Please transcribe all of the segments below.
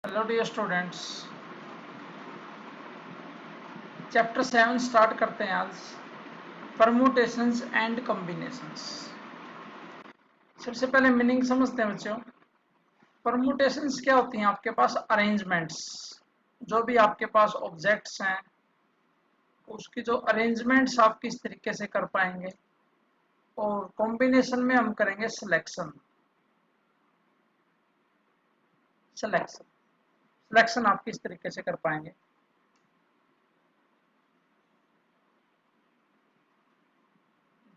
Hello dear students, chapter 7 start करते हैं आज। Permutations and combinations. सबसे पहले मीनिंग समझते हैं बच्चों। परम्यूटेशंस क्या होती हैं? आपके पास अरेंजमेंट्स, जो भी आपके पास ऑब्जेक्ट्स हैं उसकी जो अरेंजमेंट्स आप किस तरीके से कर पाएंगे, और कॉम्बिनेशन में हम करेंगे सिलेक्शन। सिलेक्शन सिलेक्शन आप किस तरीके से कर पाएंगे।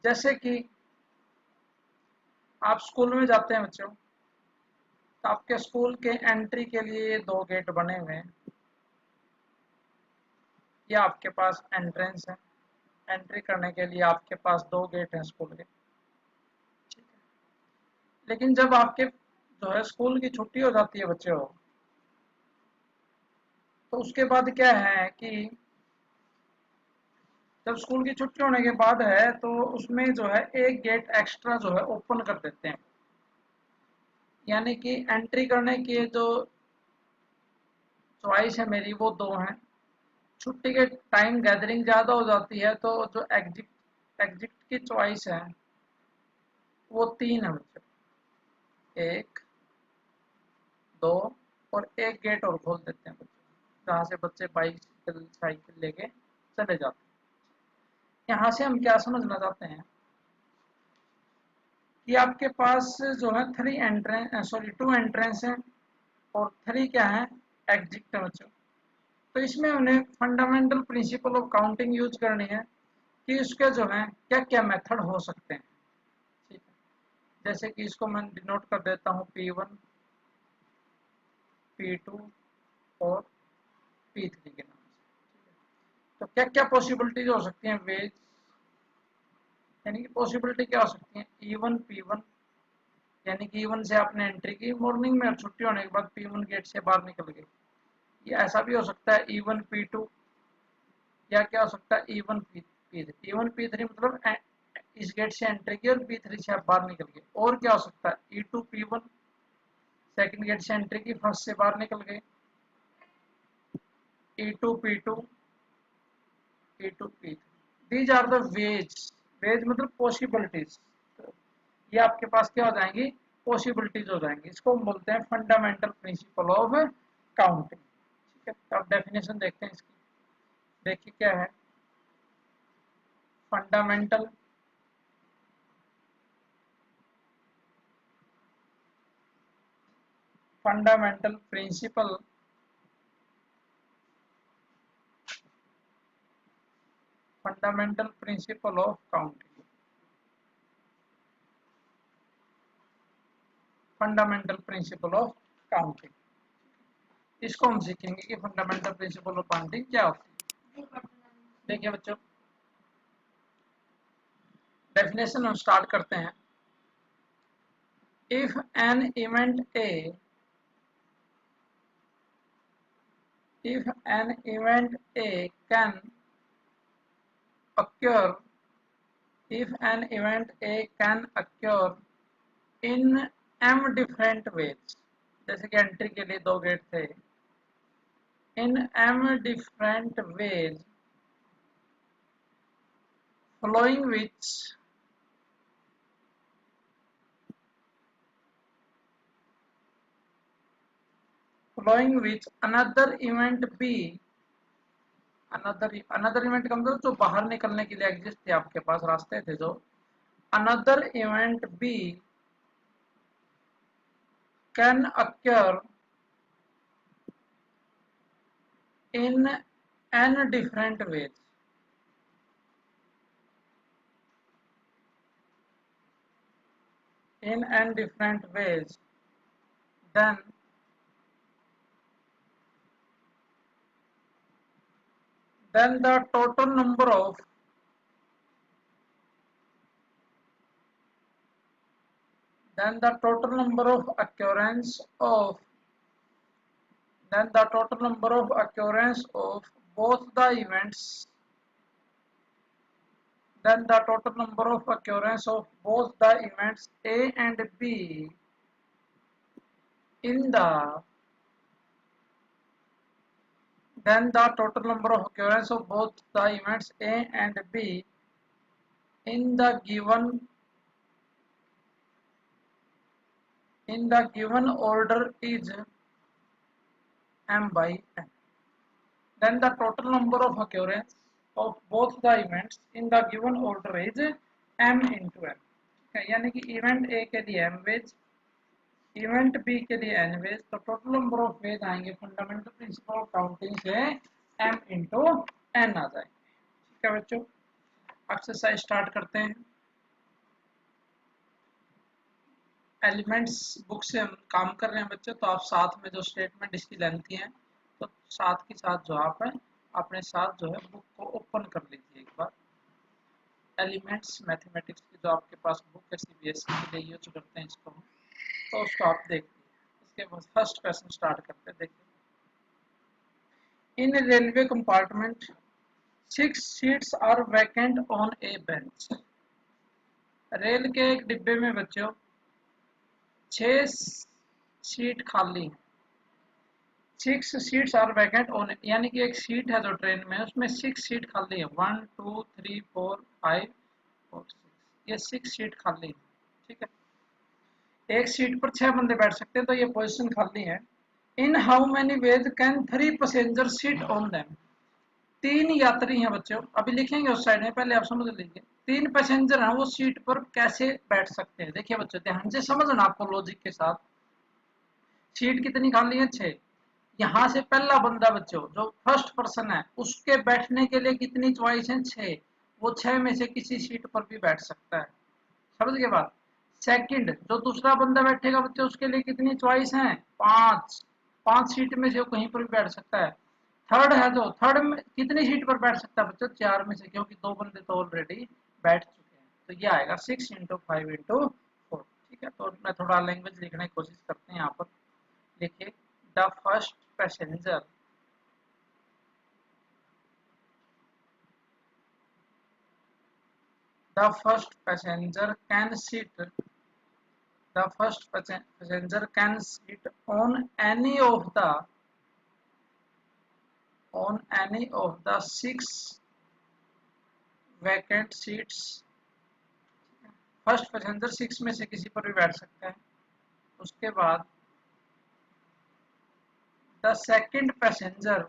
जैसे कि आप स्कूल में जाते हैं बच्चों, तो आपके स्कूल के एंट्री के लिए 2 गेट बने हुए हैं। ये आपके पास एंट्रेंस है। एंट्री करने के लिए आपके पास 2 गेट हैं स्कूल के। ठीक है। लेकिन जब आपके जो है स्कूल की छुट्टी हो जाती है बच्चों, तो उसके बाद क्या है कि जब स्कूल की छुट्टी होने के बाद है तो उसमें जो है एक गेट एक्स्ट्रा जो है ओपन कर देते हैं। यानी कि एंट्री करने की जो चॉइस है मेरी वो 2 हैं। छुट्टी के टाइम गैदरिंग ज़्यादा हो जाती है तो जो एग्जिट एग्जिट की चॉइस है वो 3 है बच्चों। 1, 2 और एक गेट और खोल देते हैं बच्चे, जहाँ से बच्चे बाइक साइकिल लेके चले जाते हैं। यहाँ से हम क्या समझना चाहते हैं कि आपके पास जो है 2 एंट्रेंस हैं और 3 क्या है, एग्जिट है बच्चों। तो इसमें उन्हें fundamental principle of counting use करनी है कि उसके जो है क्या क्या मेथड हो सकते हैं। ठीक है। जैसे कि इसको मैं डिनोट कर देता हूँ P1, P2 और P3 के नाम से। तो क्या क्या पॉसिबिलिटीज हो सकती हैं वेज, यानी कि पॉसिबिलिटी क्या हो सकती है। E1 P1, यानी कि E1 से आपने एंट्री की मॉर्निंग में और छुट्टी होने के बाद P1 गेट से बाहर निकल गए। ये ऐसा भी हो सकता है E1 P2, या क्या हो सकता है E1 P3। E1 P3 मतलब इस गेट से एंट्री की और P3 से आप बाहर निकल गए। और क्या हो सकता है E2 P1, सेकंड गेट से एंट्री की, फर्स्ट से बाहर निकल गए। E2 P2, E2 P3। These are the ways. Ways मतलब पॉसिबिलिटीज। ये आपके पास क्या हो जाएंगी, पॉसिबिलिटीज हो जाएंगी। इसको हम बोलते हैं फंडामेंटल प्रिंसिपल ऑफ काउंटिंग। ठीक है। तो आप डेफिनेशन देखते हैं इसकी। देखिए क्या है fundamental fundamental principle fundamental principle of counting. Fundamental principle of counting, इसको हम सीखेंगे कि फंडामेंटल प्रिंसिपल ऑफ काउंटिंग क्या होती है। देखिए बच्चों, डेफिनेशन हम स्टार्ट करते हैं। If an event A if an event A can occur if an event A can occur in m different ways, जैसे कि एंट्री के लिए 2 गेट थे, in m different ways following which another event B, another event का मतलब जो बाहर निकलने के लिए एग्जिस्ट थे, आपके पास रास्ते थे जो, another event B can occur in n different ways, in n different ways, then the total number of occurrence of both the events A and B in the then the total number of occurrence of both the events A and B in the given order is m by n. Then the total number of occurrence of both the events in the given order is m into n. यानी कि event A के लिए m veg, event B के लिए n veg, तो total number of ways आएंगे fundamental principle of counting से m into n आ जाएंगे। ठीक है बच्चों, एक्सरसाइज स्टार्ट करते हैं। एलिमेंट्स बुक से हम काम कर रहे हैं बच्चों, तो आप साथ में जो स्टेटमेंट इसकी लेंथी है तो साथ के साथ जो आप है अपने साथ जो है बुक को ओपन कर लीजिए एक बार। एलिमेंट्स मैथमेटिक्स की जो आपके पास बुक है सीबीएसई के लिए यूज करते हैं इसको, तो उसको आप देख लीजिए। इसके बाद फर्स्ट क्वेश्चन स्टार्ट करते हैं। देखिए, in railway compartment 6 seats are vacant on a bench. Rail के एक डिब्बे में बच्चों 6 सीट खाली है। 6 सीट्स आर वैकेंट ऑन, यानी कि एक सीट है जो ट्रेन में उसमें 6 सीट खाली है। 1 2 3 4 5 और 6, ये 6 सीट खाली है। ठीक है, एक सीट पर 6 बंदे बैठ सकते हैं, तो ये पोजीशन खाली है। In how many ways can 3 passenger seat on them. 3 यात्री हैं बच्चों, अभी लिखेंगे उस साइड में, पहले आप समझ लीजिए। 3 पैसेंजर हैं, वो सीट पर कैसे बैठ सकते हैं। देखिए बच्चों, ध्यान से समझना आपको लॉजिक के साथ। सीट कितनी खाली है? 6। यहाँ से पहला बंदा बच्चों जो फर्स्ट पर्सन है उसके बैठने के लिए कितनी चॉइस है? 6। वो 6 में से किसी सीट पर भी बैठ सकता है। समझ गए बात? सेकंड जो दूसरा बंदा बैठेगा बच्चों उसके लिए कितनी चॉइस है? 5। 5 सीट में से कहीं पर भी बैठ सकता है। थर्ड है जो थर्ड में कितनी सीट पर बैठ सकता है बच्चों? 4 में से, क्योंकि 2 बंदे तो ऑलरेडी बैठ चुके हैं। तो ये आएगा 6 इंटू 5 इंटू 4। ठीक है, तो मैं थोड़ा लैंग्वेज लिखने की कोशिश करते हैं। यहाँ पर देखिए, the first passenger can sit the first passenger can sit on any of the 6 vacant seats। First passenger 6 में से किसी पर भी बैठ सकता है। उसके बाद the second passenger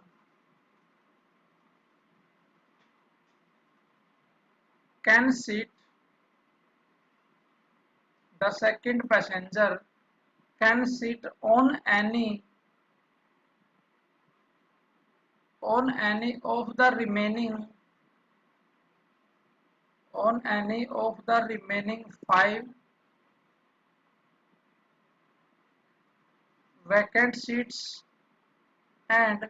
can seat the second passenger can sit on any of the remaining 5 vacant seats, and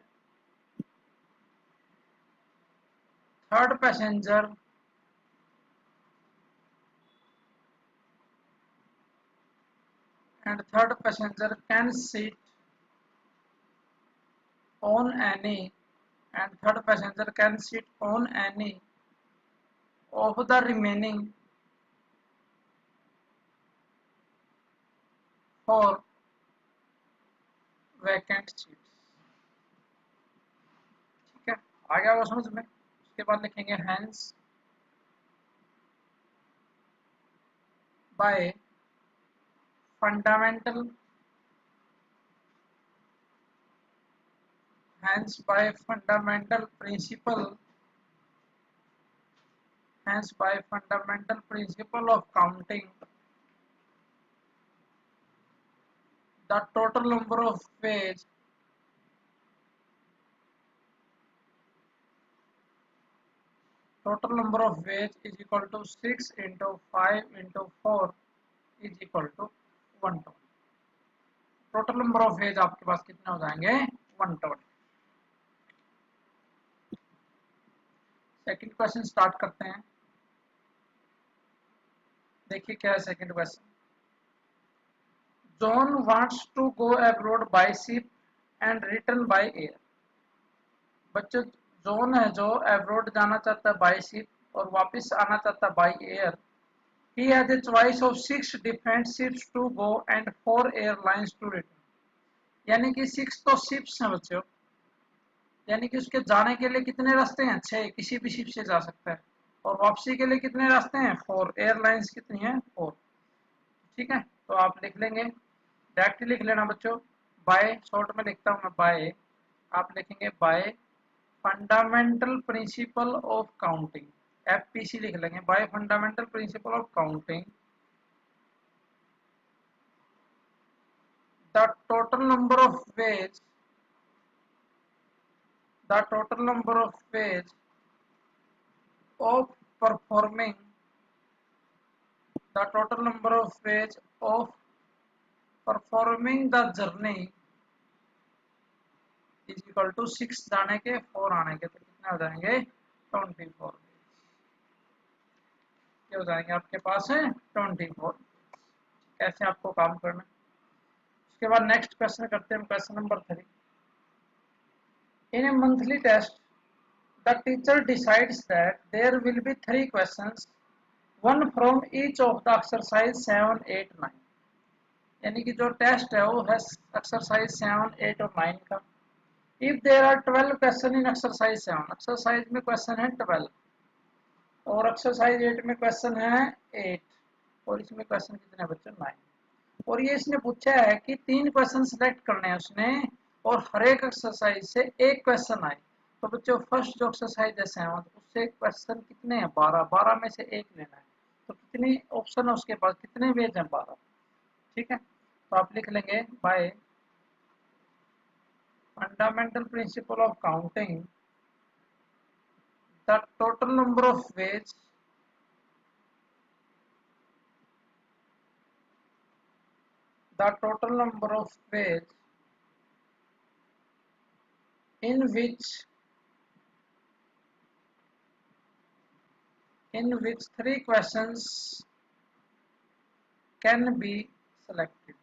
third passenger can sit on any of the remaining 4 vacant seats। ठीक है, आ गया वो समझ में। उसके बाद लिखेंगे hence by fundamental principle of counting, the total number of ways is equal to 6 into 5 into 4 is equal to 120। Total number of ways आपके पास कितने हो जाएंगे? 120। सेकंड क्वेश्चन स्टार्ट करते हैं। देखिए क्या है second question. John wants to go abroad by ship and return by air. बच्चों, जॉन है जो अब्रॉड जाना चाहता है बाय शिप और वापस आना चाहता है by air. He has a choice of 6 different ships to go and 4 airlines to return। यानी कि 6 तो शिप्स हैं बच्चों, यानी कि उसके जाने के लिए कितने रास्ते हैं, 6, किसी भी शिप से जा सकता है। और वापसी के लिए कितने रास्ते हैं, 4, एयरलाइंस कितनी है, 4। ठीक है, तो आप लिख लेंगे, डायरेक्टली लिख लेना बच्चों, बाय, शॉर्ट में लिखता हूँ मैं बाय, आप लिखेंगे bye fundamental principle of counting, FPC लिख लेंगे, bye fundamental principle of counting the total number of ways the total number of ways of performing the total number of ways of performing the journey is equal to 6 जाने के 4 आने के, तो कितने हो जाएंगे 24, ये हो जाएंगे आपके पास है 24। कैसे आपको काम करना है। उसके बाद नेक्स्ट क्वेश्चन करते हैं, question number 3। In a monthly test the teacher decides that there will be 3 questions, one from each of the exercise 7, 8, 9। यानी कि जो टेस्ट है वो है एक्सरसाइज 7, 8 और 9 का। If there are 12 question in exercise 7, exercise में क्वेश्चन है 12 और एक्सरसाइज 8 में क्वेश्चन है 8 और इसमें क्वेश्चन कितने बच्चे 9। और ये इसने पूछा है कि 3 क्वेश्चन सिलेक्ट करने हैं उसने और हर एक एक्सरसाइज से एक क्वेश्चन आए। तो बच्चों फर्स्ट जो एक्सरसाइज है 7 उससे क्वेश्चन कितने हैं 12, 12 में से एक लेना है। तो कितने ऑप्शन है उसके पास, कितने वेज हैं 12। ठीक है, तो आप लिख लेंगे bye fundamental principle of counting the total number of ways the total number of ways in which 3 questions can be selected,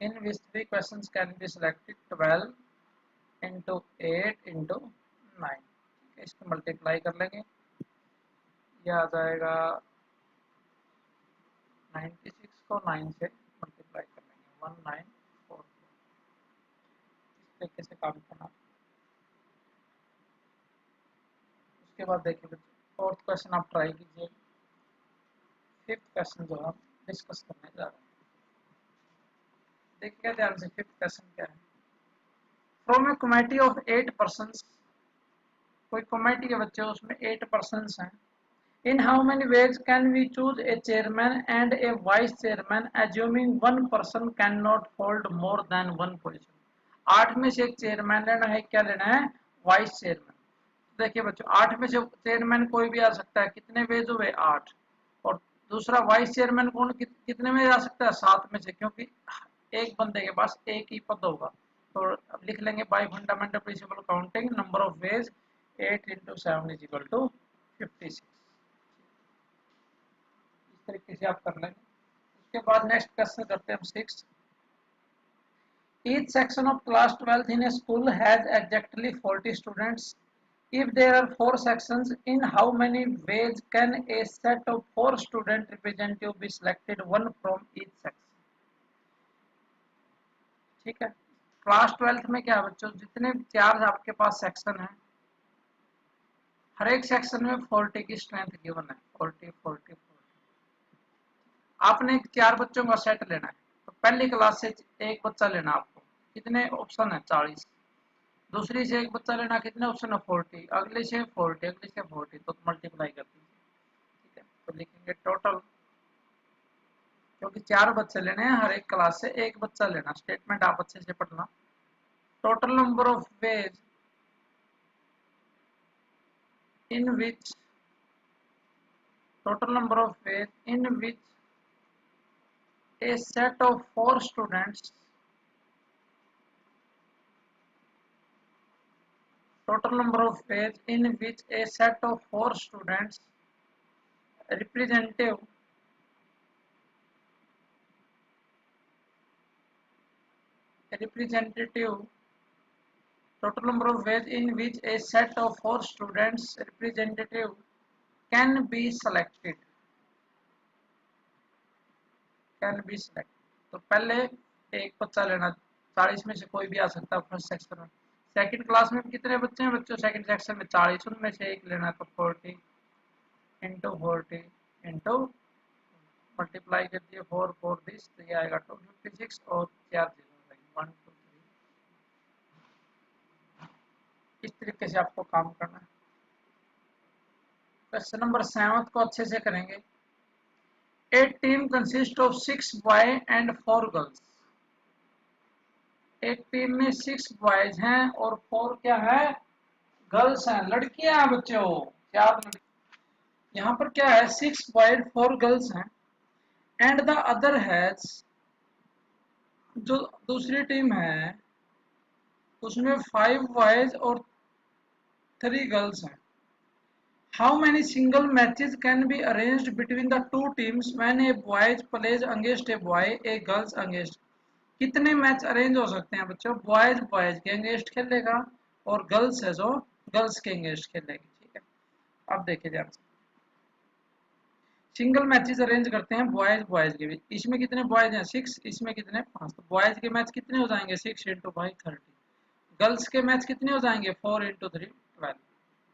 in which 3 questions can be selected, 12 into 8 into 9। इसको मल्टीप्लाई कर लेंगे, ये आ जाएगा 96 को 9 से मल्टीप्लाई कर लेंगे 1944। इस तरीके से काम करना। उसके बाद देखिए बच्चों फोर्थ क्वेश्चन आप ट्राई कीजिए। फिफ्थ क्वेश्चन जो हम डिस्कस करने जा रहे हैं, देखिए ध्यान से फिफ्थ क्वेश्चन क्या है। From A committee of 8 persons, कोई कमेटी के बच्चे उसमें 8 पर्सन्स हैं। In how many ways can we choose a chairman and a vice chairman assuming one person cannot hold more than one position? 8 में से एक चेयरमैन लेना है, क्या लेना है वाइस चेयरमैन। देखिए बच्चों 8 में से चेयरमैन कोई भी आ सकता है, कितने वेज हुए 8। और दूसरा वाइस चेयरमैन कौन कितने में आ सकता है 7 में से, क्योंकि एक बंदे के पास एक ही पद होगा। तो अब लिख लेंगे bye fundamental principal counting number of ways 8 into 7 is equal to 56। इस तरीके से आप कर लेंगे। उसके बाद नेक्स्ट क्वेश्चन करते हैं हम 6। Each section of class 12th in a school has exactly 40 students. If there are 4 sections, in how many ways can a set of 4 student representative be selected, one from each section? ठीक है, class 12th में क्या है बच्चों, जितने 4 आपके पास section है, हर एक सेक्शन में 40 की स्ट्रेंथ गिवन है, 40 40 40। आपने 4 बच्चों का सेट लेना है, तो पहली क्लास से एक बच्चा लेना आपको, कितने ऑप्शन है 40। दूसरी से एक बच्चा लेना, कितने ऑप्शन है 40। अगले से 40, अगले से 40, तो मल्टीप्लाई कर दीजिए। ठीक है, तो लिखेंगे टोटल, क्योंकि 4 बच्चे लेने हैं, हर एक क्लास से एक बच्चा लेना। स्टेटमेंट आप अच्छे से पढ़ना। Total number of ways in which total number of ways in which a set of 4 students, total number of ways in which a set of 4 students representative total number of ways in which a set of 4 students representative can be selected, तो पहले एक बच्चा लेना 40 में से कोई भी आ सकता है फर्स्ट सेक्शन में। सेकंड क्लास में कितने बच्चे हैं बच्चों सेकंड सेक्शन में 40, उनमें से एक लेना है तो 40 इंटू 40 इंटू मल्टीप्लाई कर दिए 4 4 दिस तो ये आएगा 256 और 4 जीरो 1 2 3। इस तरीके से आपको काम करना है। क्वेश्चन नंबर 7 को अच्छे से करेंगे। A team consists of 6 boys and 4 girls। एक टीम में 6 बॉयज हैं और 4 क्या है गर्ल्स हैं, लड़कियां हैं बच्चों, 4 लड़की। यहाँ पर क्या है 6 बॉयज 4 गर्ल्स हैं एंड द अदर हैज, जो दूसरी टीम है उसमें 5 बॉयज और 3 गर्ल्स हैं। How many single matches can be arranged between the two teams when a boys plays against a boy a girls against. कितने मैच अरेंज हो सकते हैं बच्चों, बॉयज बॉयज के अगेंस्ट खेलेगा और गर्ल्स है जो गर्ल्स के अगेंस्ट खेलेगी। ठीक है, अब देखिए ध्यान से सिंगल मैचेस अरेंज करते हैं बॉयज बॉयज के बीच। इसमें कितने बॉयज हैं 6, इसमें कितने 5, तो बॉयज के मैच कितने हो जाएंगे 6 इंटू 5 30। गर्ल्स के मैच कितने हो जाएंगे 4 इंटू 3 12।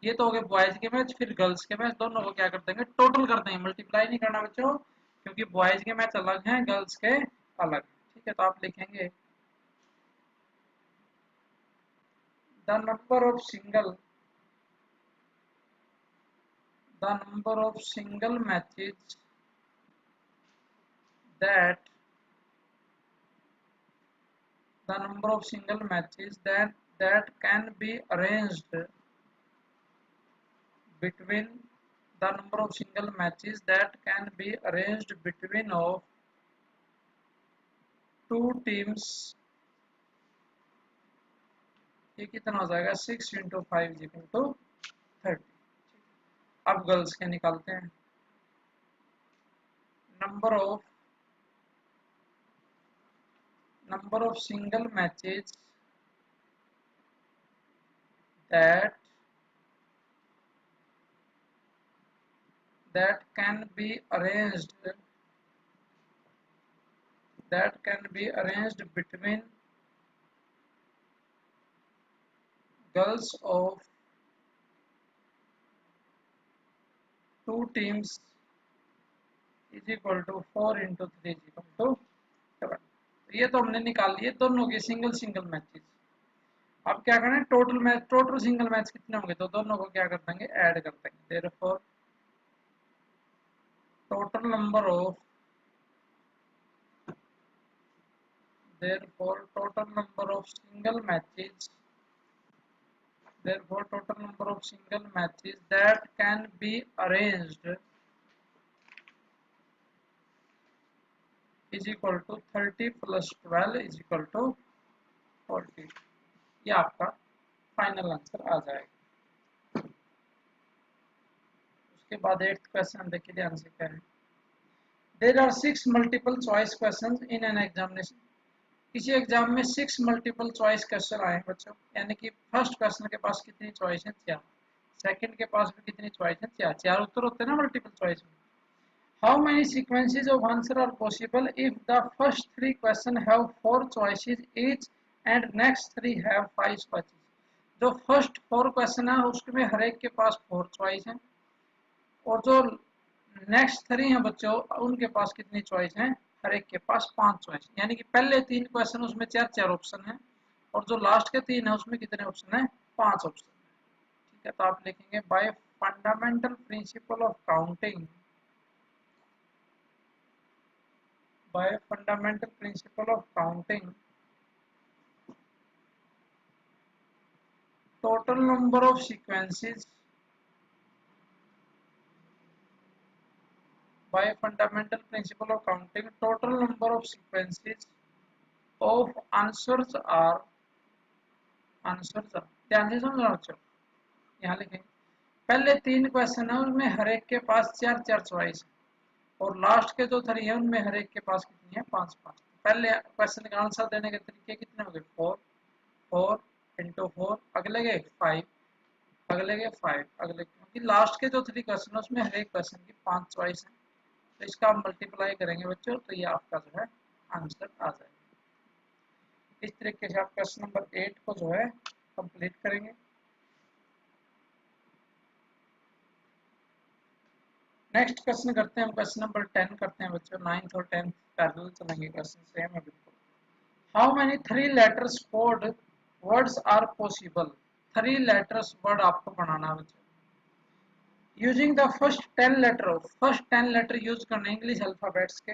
ये तो हो गए बॉयज के मैच, फिर गर्ल्स के मैच, दोनों को क्या कर देंगे टोटल कर देंगे, मल्टीप्लाई नहीं करना बच्चों क्योंकि बॉयज के मैच अलग हैं गर्ल्स के अलग। ठीक है, तो आप लिखेंगे the number of single matches that that can be arranged between the number of single matches that can be arranged between of two teams। ये कितना हो जाएगा 6 इंटू 5 इक्वल टू 30। अब गर्ल्स के निकालते हैं। number of single matches that can be arranged between girls of two teams is equal to 4 into 3 is equal to 7। ये तो हमने निकाल लिए दोनों के सिंगल मैचेस। अब क्या करना है टोटल सिंगल मैच कितने होंगे तो दोनों को क्या कर देंगे ऐड कर देंगे। Therefore total number of single matches that can be arranged is equal to 30 plus 12 is equal to 40। ये आपका फाइनल आंसर आ जाएगा। उसके बाद 8th क्वेश्चन देखिए ध्यान से क्या है। There are 6 multiple choice questions in an examination. किसी एग्जाम में 6 मल्टीपल चॉइस क्वेश्चन आए बच्चों, यानी कि फर्स्ट क्वेश्चन के पास कितनी चॉइस है 4, सेकंड के पास भी कितनी चॉइस है 4, 4 उत्तर होते हैं ना मल्टीपल चॉइस में। How many sequences of answer are possible if the first 3 questions have 4 choices each and next 3 have 5 choices। जो फर्स्ट 4 क्वेश्चन है उसमें हर एक के पास 4 चॉइस हैं और जो नेक्स्ट 3 हैं बच्चों उनके पास कितनी चॉइस हैं, हर एक के पास 5 चॉइस। यानी कि पहले 3 क्वेश्चन उसमें 4 ऑप्शन हैं और जो लास्ट के 3 है उसमें कितने ऑप्शन हैं 5 ऑप्शन। ठीक है, तो आप लिखेंगे bye fundamental principle of counting total number of sequences of answers are ध्यान से समझना बच्चों। यहाँ लिखेंगे पहले 3 क्वेश्चन है उनमें हर एक के पास 4 चॉइस और लास्ट के जो 3 है उनमें हर एक के पास कितनी है 5। पहले क्वेश्चन का आंसर देने के तरीके कितने हो गए 4 इंटू 4, अगले के 5, अगले के 5, अगले क्योंकि लास्ट के जो 3 क्वेश्चन है उसमें हर एक क्वेश्चन की 5 चॉइस है तो इसका हम मल्टीप्लाई करेंगे बच्चों तो ये आपका जो है आंसर आ जाएगा। इस तरीके से आप क्वेश्चन नंबर 8 को जो है कंप्लीट करेंगे। नेक्स्ट क्वेश्चन करते हैं हम, क्वेश्चन नंबर 10 करते हैं बच्चों। 9th और 10th पैरेलल चलेंगे, क्वेश्चन सेम है बिल्कुल। How many 3 letters code words are possible. 3 letters word आपको बनाना बच्चों। Using the first 10 letter, first 10 letter use करने इंग्लिश अल्फाबेट्स के।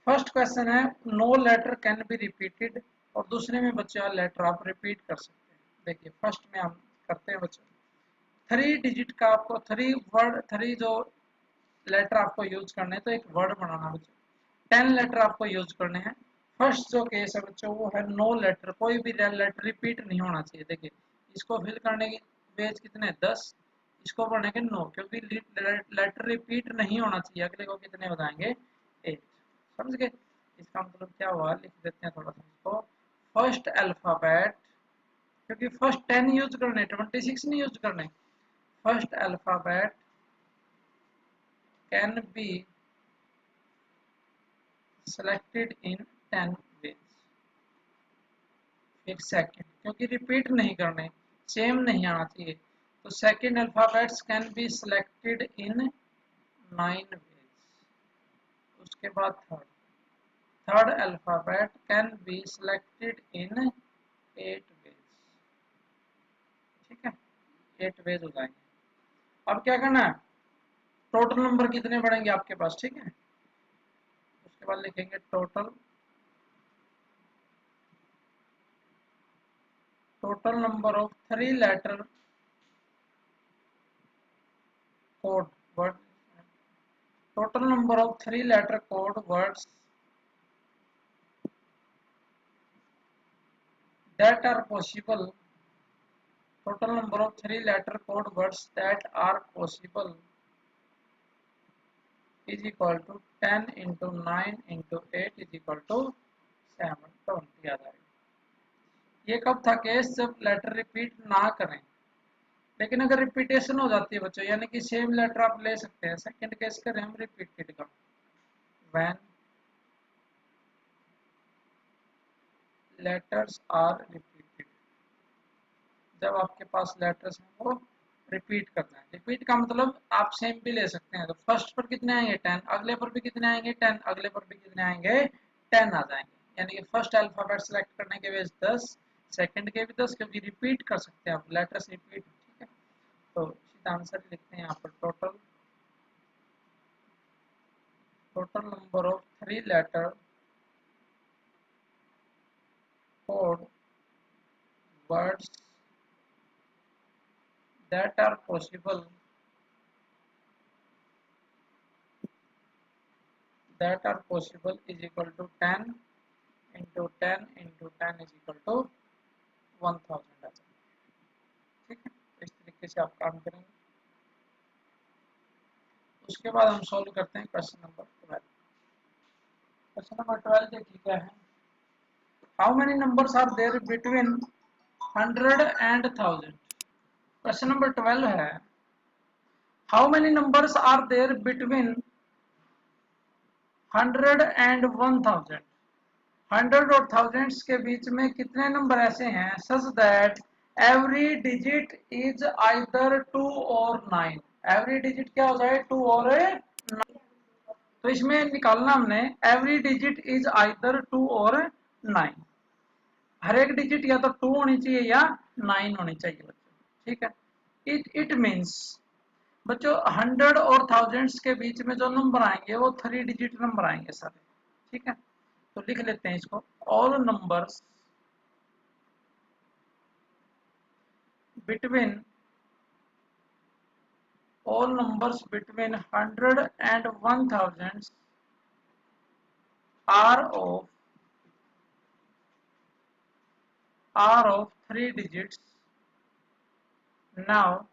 फर्स्ट क्वेश्चन है no letter can be repeated, और दूसरे में बच्चे लेटर आप रिपीट कर सकते हैं। देखिए फर्स्ट में हम करते हैं बच्चों, 3 डिजिट का आपको 3 वर्ड 3 जो लेटर आपको यूज करने हैं, तो एक वर्ड बनाना बच्चों। 10 लेटर आपको यूज करने हैं। फर्स्ट जो केस है बच्चों वो है नो लेटर, कोई भी लेटर रिपीट नहीं होना चाहिए। देखिए इसको फिल करने की पेज कितने 10, इसको पढ़ने के 9, क्योंकि लेटर रिपीट नहीं होना चाहिए। अगले को कितने बताएंगे 8। समझ गए? इसका मतलब क्या हुआ, लिख देते हैं थोड़ा सा इसको। फर्स्ट अल्फाबेट, क्योंकि फर्स्ट 10 यूज करने 26 नहीं यूज करने। First alphabet can be selected in 10 ways। फिर सेकंड, क्योंकि रिपीट नहीं करने, सेम नहीं आना चाहिए, तो second alphabets can be selected in 9 ways। उसके बाद third alphabet can be selected in 8 ways। ठीक है, 8 ways हो जाएंगे। अब क्या करना है, टोटल नंबर कितने बढ़ेंगे आपके पास, ठीक है। उसके बाद लिखेंगे total number of 3 letter code word, total number of 3 letter code words that are possible, total number of 3 letter code words that are possible is equal to 10 into 9 into 8 is equal to 720 आ जाएगा। ये कब था case, जब letter repeat ना करें। लेकिन अगर repetition हो जाती है बच्चों, यानी कि सेम लेटर आप ले सकते हैं, सेकंड केस करें हम रिपीटेड का, व्हेन लेटर्स आर रिपीटेड, जब आपके पास लेटर्स हैं वो रिपीट करना है। रिपीट का मतलब आप सेम भी ले सकते हैं, तो फर्स्ट पर कितने आएंगे 10, अगले पर भी कितने आएंगे 10, अगले पर भी कितने आएंगे 10 आ जाएंगे। यानी कि फर्स्ट अल्फाबेट सेलेक्ट करने के बाद 10, सेकंड के भी 10, क्योंकि रिपीट कर सकते हैं आप, लेटर्स रिपीट। ठीक है, तो सीधा आंसर लिखते हैं यहाँ पर, total number of 3 letter code words that are possible is equal to 10 into 10 into 10 is equal to 1000। ठीक है, इस तरीके से आप काम करेंगे। उसके बाद हम सॉल्व करते हैं क्वेश्चन नंबर 12। क्वेश्चन नंबर 12 देखिए क्या है, how many numbers are there between 100 and 1000। Question number 12 है, how many numbers are there between 100 and 1000। 100 और थाउजेंड्स के बीच में कितने नंबर ऐसे हैं such that every digit is either 2 और 9। एवरी डिजिट क्या हो जाए 2 और 9, तो इसमें निकालना हमने एवरी डिजिट इज आइदर 2 और 9। हर एक डिजिट या तो 2 होनी चाहिए या 9 होनी चाहिए बच्चों। ठीक है, इट मीन्स बच्चों 100 और थाउजेंड्स के बीच में जो नंबर आएंगे वो 3 डिजिट नंबर आएंगे सारे। ठीक है, तो लिख लेते हैं इसको, all numbers between 100 and 1000 are of 3 digits। Now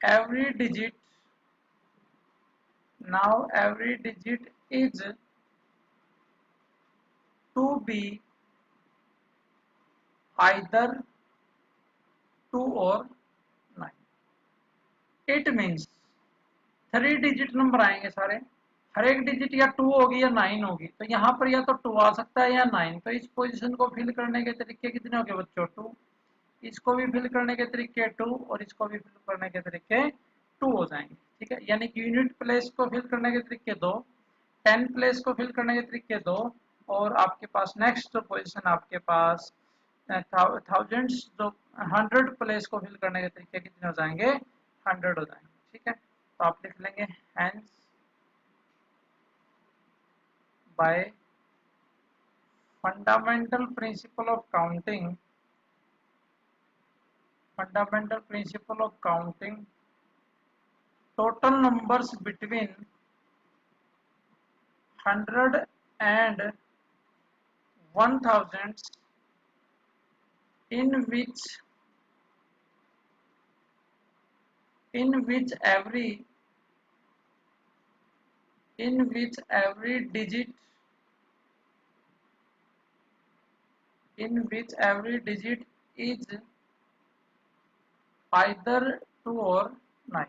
every digit is to be either 2 or 9। It means 3 digit number आएंगे सारे, हर एक डिजिट या 2 होगी या 9 होगी, तो यहाँ पर या तो 2 आ सकता है या 9। तो इस पोजीशन को फिल करने के तरीके कितने हो गए बच्चों? 2। इसको भी फिल करने के तरीके 2 और इसको भी फिल करने के तरीके 2 हो जाएंगे। ठीक है, यानी कि यूनिट प्लेस को फिल करने के तरीके 2, 10 प्लेस को फिल करने के तरीके 2, और आपके पास नेक्स्ट जो पोजीशन आपके पास थाउजेंड्स जो 100 प्लेस को फिल करने के तरीके कितने हो जाएंगे? 100 हो जाएंगे। ठीक है, तो आप लिख लेंगे hence by fundamental principle of counting, total numbers between 100 and 1000 in which every digit is either 2 or 9.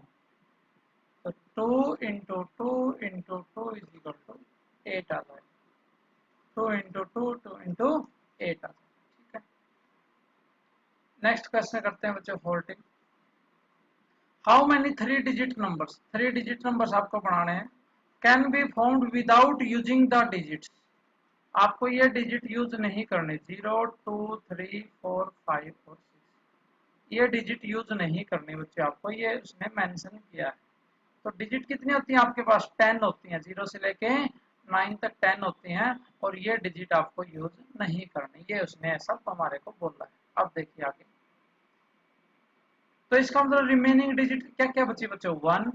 So 2 into 2 into 2 is equal to 8 आ जाएगा। 2 into 2 2 into 8 आ जाएगा। ठीक है, नेक्स्ट क्वेश्चन करते हैं बच्चों 14। How many 3 digit numbers, 3 digit numbers आपको बनाने हैं, can be found without using the digits. आपको ये डिजिट यूज नहीं करने, 0 2 3 4 5 और 6, ये डिजिट यूज नहीं करनी बच्चे आपको, ये उसने मेंशन किया है। तो डिजिट कितनी होती है आपके पास? 10 होती हैं, 0 से लेके 9 तक 10 होती हैं, और ये डिजिट आपको यूज नहीं करनी, ये उसने ऐसा हमारे को बोला है। अब देखिए आगे, तो इसका मतलब रिमेनिंग डिजिट क्या क्या बची बच्चों? 1,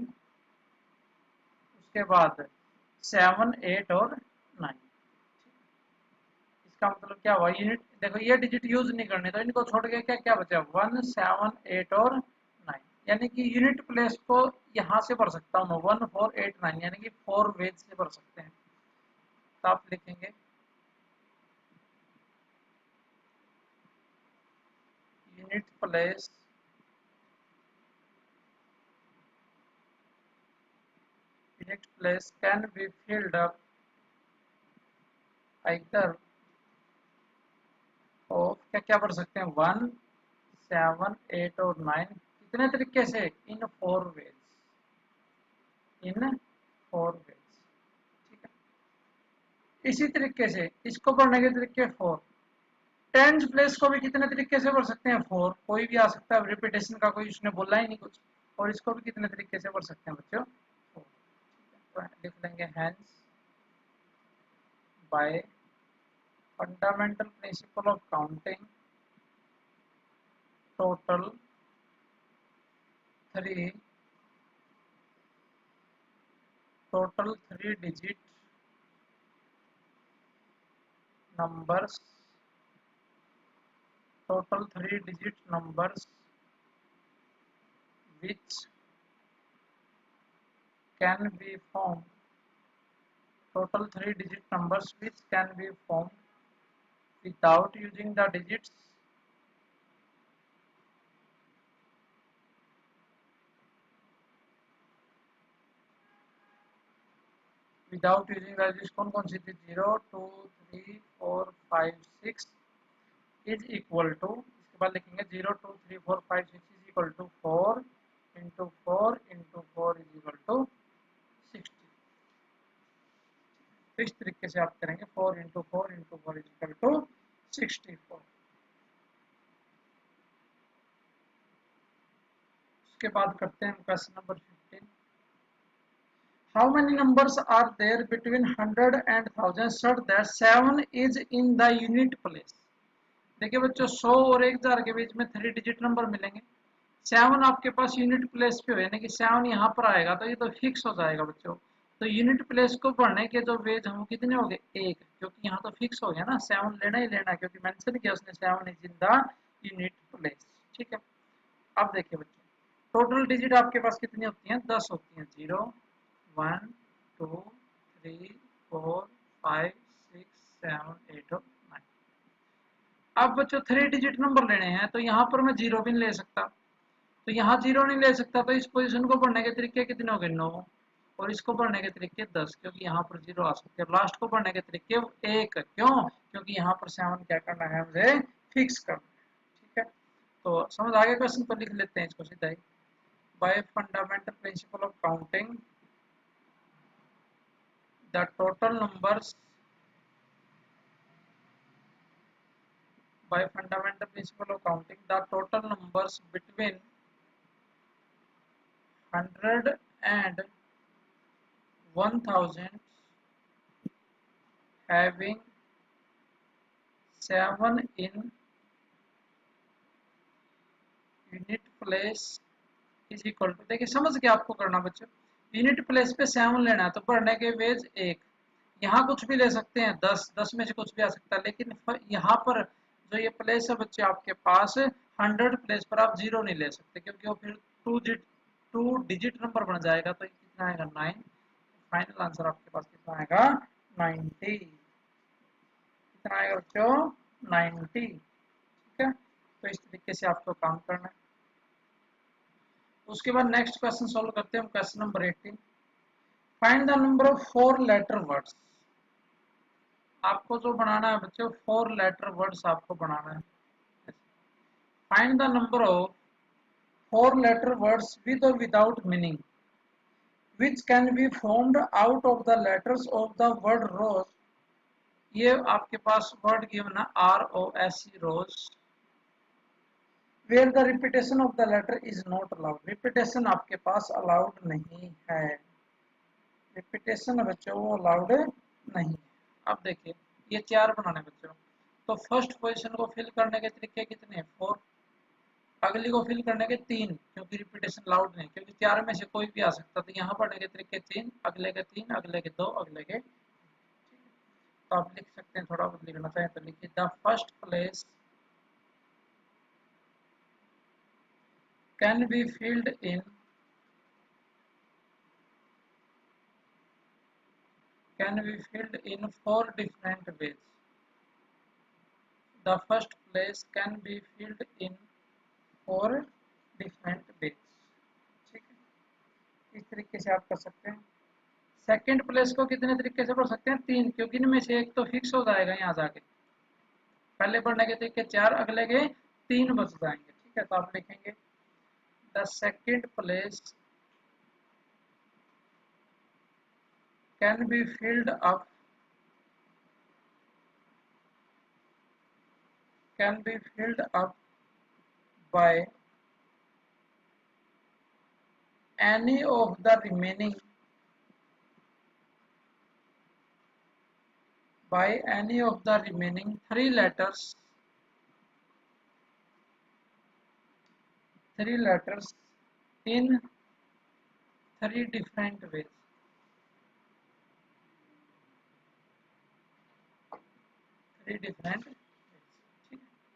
उसके बाद 7 8 और 9। इसका मतलब क्या हुआ? यूनिट देखो, ये डिजिट यूज नहीं करने, तो इनको छोड़ के क्या क्या बचा? 1 7 8 और 9, यानी कि यूनिट प्लेस को यहाँ से भर सकता हूँ मैं 1 4 8 9, यानी कि 4 वेज से भर सकते हैं। तो आप लिखेंगे unit place can be filled up either of क्या क्या भर सकते हैं? 1 7 8 और 9, कितने तरीके से? इन 4 वेज, इन 4 वेज। ठीक है, इसी तरीके से इसको भरने के तरीके 4। टेंस प्लेस को भी कितने तरीके से भर सकते हैं? 4, कोई भी आ सकता है, रिपीटेशन का कोई उसने बोला ही नहीं कुछ। और इसको भी कितने तरीके से भर सकते हैं बच्चों? 4। तो लिख लेंगे hence by fundamental principle of counting total 3 digit numbers which can be formed, total 3 digit numbers which can be formed without using the digits कौन कौन सी थी? 0 2 3 4 5 6 इज इक्वल टू, इसके बाद लिखेंगे 0 2 3 4 5 6 is equal to 4 into 4 into 4 is equal to 60। तो इस तरीके से आप करेंगे 4 into 4 into 4 is equal to 64। उसके बाद करते हैं question number 15। How many numbers are there between 100 and 1000 such that 7 is in the unit place? देखिए बच्चों, 100 और 1000 के बीच में 3 डिजिट नंबर मिलेंगे, 7 आपके पास यूनिट प्लेस पे हो, यानी कि 7 यहाँ पर आएगा, तो ये तो फिक्स हो जाएगा बच्चों। तो यूनिट प्लेस को पढ़ने के जो वेज हम कितने हो गए? 1, क्योंकि यहाँ तो फिक्स हो गया ना, 7 लेना ही लेना, क्योंकि मेंशन किया उसने 7 is in the unit place. ठीक है, अब देखिए बच्चों, टोटल डिजिट आपके पास कितनी होती हैं? 10 होती हैं। 0 1 2 3 4 5 6 7 8 और 9। अब बच्चों 3 डिजिट नंबर लेने हैं, तो यहाँ पर मैं 0 भी नहीं ले सकता, तो यहाँ 0 नहीं ले सकता, तो इस पोजीशन को पढ़ने के तरीके कितने हो गए? 9। और इसको पढ़ने के तरीके 10, क्योंकि यहाँ पर 0 आ सकते हैं। लास्ट को पढ़ने के तरीके 1, क्यों? क्योंकि यहाँ पर 7 क्या करना है, मुझे फिक्स करना है। ठीक है, तो समझ आ गया क्वेश्चन, तो लिख लेते हैं इसको सीधा ही। By fundamental principle of counting the total numbers, by fundamental principle of counting, the total numbers between 100 and 1000 having 7 in unit place is equal to, देखिए समझ के आपको करना बच्चों, यूनिट प्लेस पे 7 लेना है तो बढ़ने के वेज 1, यहाँ कुछ भी ले सकते हैं, 10 में से कुछ भी आ सकता है, लेकिन यहाँ पर जो ये प्लेस है बच्चे आपके पास 100 प्लेस पर आप 0 नहीं ले सकते, क्योंकि वो फिर 2 डिजिट नंबर बन जाएगा। तो कितना आएगा 9, फाइनल आंसर आपके पास कितना आएगा 90, कितना आएगा बच्चों 90। ठीक है, तो इस तरीके से आपको काम करना है। उसके बाद नेक्स्ट क्वेश्चन सॉल्व करते हैं हम, question number 18। Find the number of 4 letter words. आपको जो बनाना है बच्चों 4 लेटर वर्ड्स आपको बनाना है। Find the number of 4 letter words with और without meaning which can be formed out of the letters of the word rose। ये आपके पास वर्ड गिवन है ROSE rose, where the repetition of the letter is not allowed। repetition आपके पास allowed नहीं है, repetition बच्चों वो allowed नहीं है। अब देखिए ये 4 बनाने बच्चों, तो फर्स्ट पोजीशन को फिल करने के तरीके कितने हैं 4, अगली को फिल करने के 3, क्योंकि रिपीटेशन लाउड नहीं, क्योंकि 4 में से कोई भी आ सकता, तो यहाँ पढ़ने के तरीके 3, अगले के 3, अगले के 2, अगले के। तो आप लिख सकते हैं, थोड़ा बहुत लिखना चाहें तो लिखिए the first place can be filled in four different ways। the first place can be filled in 4 different ways। ठीक है, इस तरीके से आप कर सकते हैं। सेकंड प्लेस को कितने तरीके से पढ़ सकते हैं 3, क्योंकि इनमें से एक तो फिक्स हो जाएगा यहाँ जाके, पहले पढ़ने के तरीके 4, अगले के 3 बच जाएंगे। ठीक है, तो आप लिखेंगे the second place can be filled up by any of the remaining 3 letters in 3 different ways।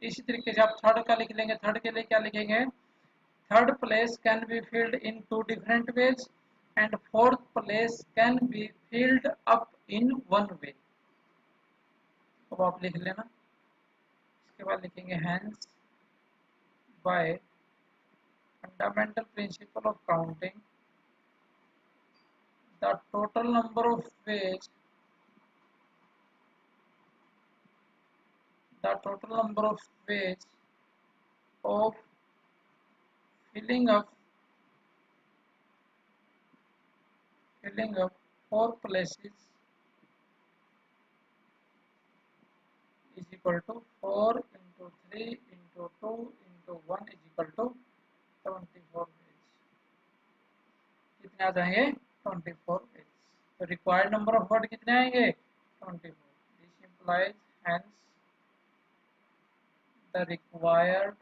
इसी तरीके से आप थर्ड का लिख लेंगे। थर्ड के लिए क्या लिखेंगे, third place can be filled in 2 different ways and fourth place can be filled up in 1 way। तो आप लिख लेना। इसके बाद लिखेंगे hence by fundamental principle of counting the total number of ways of filling up 4 places is equal to 4 into 3 into 2 into 1 is equal to 24 ways। कितने आ जाएंगे 24 ways। तो रिक्वायर्ड नंबर ऑफ वर्ड कितने आएंगे 24। This implies hence the required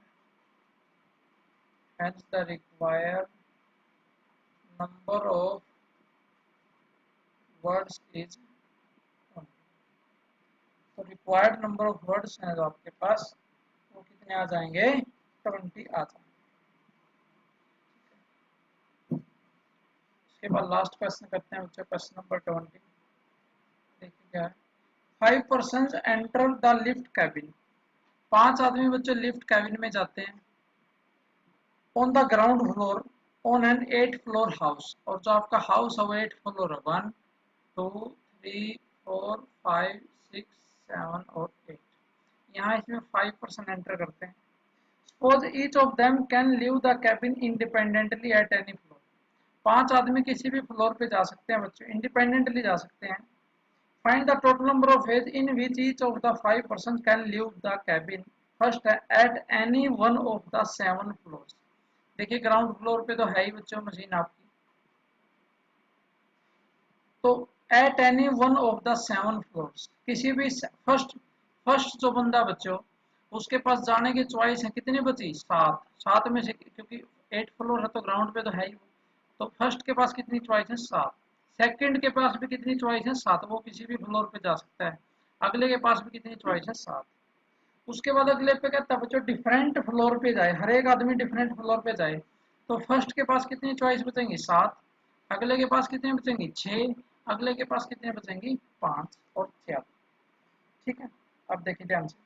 number of words is 20। तो required number of words हैं जो आपके पास वो कितने आ जाएंगे 20 आ जाएंगे। उसके बाद लास्ट क्वेश्चन करते हैं बच्चों, क्वेश्चन नंबर 20। देखिए क्या है, 5 persons enter the lift cabin। 5 आदमी बच्चों लिफ्ट कैबिन में जाते हैं। On the ground floor on an 8 floor house, और जो आपका हाउस है वो 8 फ्लोर है, 1 2 3 4 5 6 7 और 8। यहाँ इसमें 5% एंटर करते हैं। Suppose each of them can leave the cabin independently at any floor. 5 आदमी किसी भी फ्लोर पे जा सकते हैं बच्चों, इंडिपेंडेंटली जा सकते हैं। Find the total number of ways in which each of the 5 person can leave the cabin first at any one of the 7 floors. देखिए ग्राउंड फ्लोर पे तो है ही बच्चों मशीन आपकी, तो at any one of the 7 floors किसी भी first जो बंदा बच्चों उसके पास जाने की चॉइस है कितनी बची, 7। 7 में से क्योंकि 8 फ्लोर है तो ग्राउंड पे तो है ही, तो फर्स्ट के पास कितनी चॉइस है, 7। सेकंड के पास भी कितनी चॉइस है, 7, वो किसी भी फ्लोर पे जा सकता है। अगले के पास भी कितनी चॉइस है, 7। उसके बाद अगले पे कहता है बच्चों डिफरेंट फ्लोर पे जाए, हर एक आदमी डिफरेंट फ्लोर पे जाए, तो फर्स्ट के पास कितनी चॉइस बचेंगी, 7। अगले के पास कितनी बचेंगी, 6। अगले के पास कितने बचेंगी, 5 और 4। ठीक है, अब देखिए ध्यान से।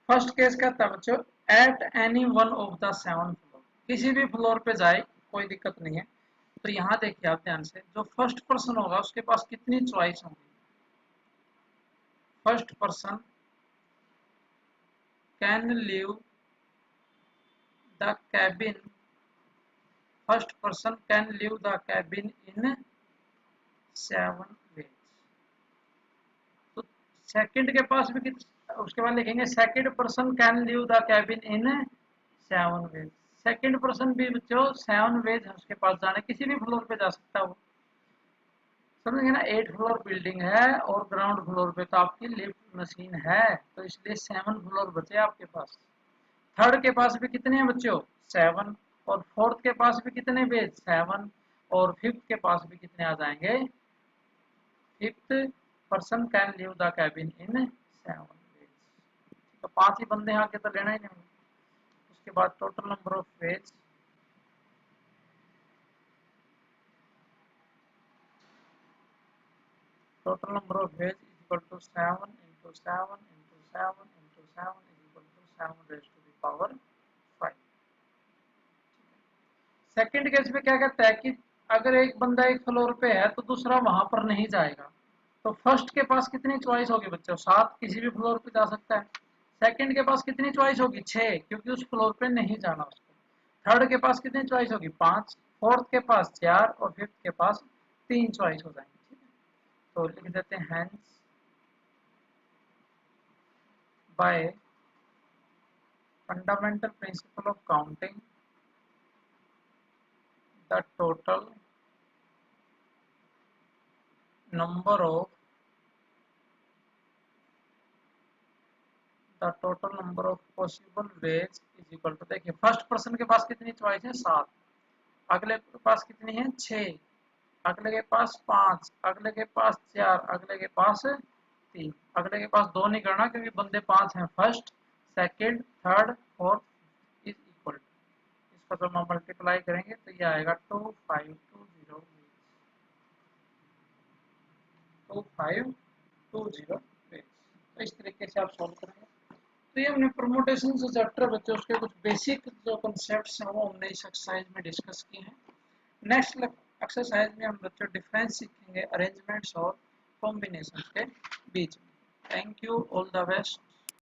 फर्स्ट केस कहता है बच्चों at any one of the 7 floor, किसी भी फ्लोर पे जाए कोई दिक्कत नहीं है। तो यहाँ देखिए आप ध्यान से, जो फर्स्ट पर्सन होगा उसके पास कितनी चॉइस होंगी, first person can leave the cabin, first person can leave the cabin in 7 ways. तो सेकंड के पास भी उसके बाद लिखेंगे second person can leave the cabin in 7 ways. Second person भी बच्चों 7 वेज है उसके पास जाने, किसी भी फ्लोर पे जा सकता है वो, समझेंगे ना। 8 फ्लोर बिल्डिंग है और ग्राउंड फ्लोर पे तो आपकी लिफ्ट मशीन है, तो इसलिए 7 फ्लोर बचे आपके पास। थर्ड के पास भी कितने हैं बच्चों, 7, और फोर्थ के पास भी कितने बेज, 7, और फिफ्थ के पास भी कितने आ जाएंगे, fifth person can leave the cabin in 7 ways. तो 5 ही बंदे आके तो लेना ही नहीं। उसके बाद total number of ways, total number of ways is equal to 7 into 7 into 7 into 7 is equal to 7 raised to the power 5। Second case में क्या कहता है कि अगर एक बंदा एक फ्लोर पे है तो दूसरा वहां पर नहीं जाएगा, तो फर्स्ट के पास कितनी चॉइस होगी बच्चों, 7, किसी भी फ्लोर पे जा सकता है। सेकंड के पास कितनी चॉइस होगी, 6, क्योंकि उस फ्लोर पे नहीं जाना उसको। थर्ड के पास कितनी चॉइस होगी, 5। फोर्थ के पास 4 और फिफ्थ के पास 3 चॉइस हो जाएंगे। तो लिख देते हैं hence by fundamental principle of counting, the total number of possible ways is equal to, देखिए फर्स्ट पर्सन के पास कितनी चॉइस है, 7। अगले के पास कितनी है, 6। अगले के पास 5। अगले के पास 4। अगले के पास 3। अगले के पास 2 नहीं करना क्योंकि बंदे 5 हैं। First, second, third, fourth is equal to, इसका जब हम मल्टीप्लाई करेंगे तो ये आएगा 2520 2520 पेज। तो इस तरीके से आप सॉल्व करेंगे। तो ये हमने परमुटेशन से चैप्टर बच्चों उसके कुछ बेसिक जो कॉन्सेप्ट्स हैं वो हमने इस एक्सरसाइज में डिस्कस किए हैं। नेक्स्ट एक्सरसाइज में हम बच्चों डिफरेंस सीखेंगे अरेंजमेंट्स और कॉम्बिनेशन के बीच में। Thank you, all the best.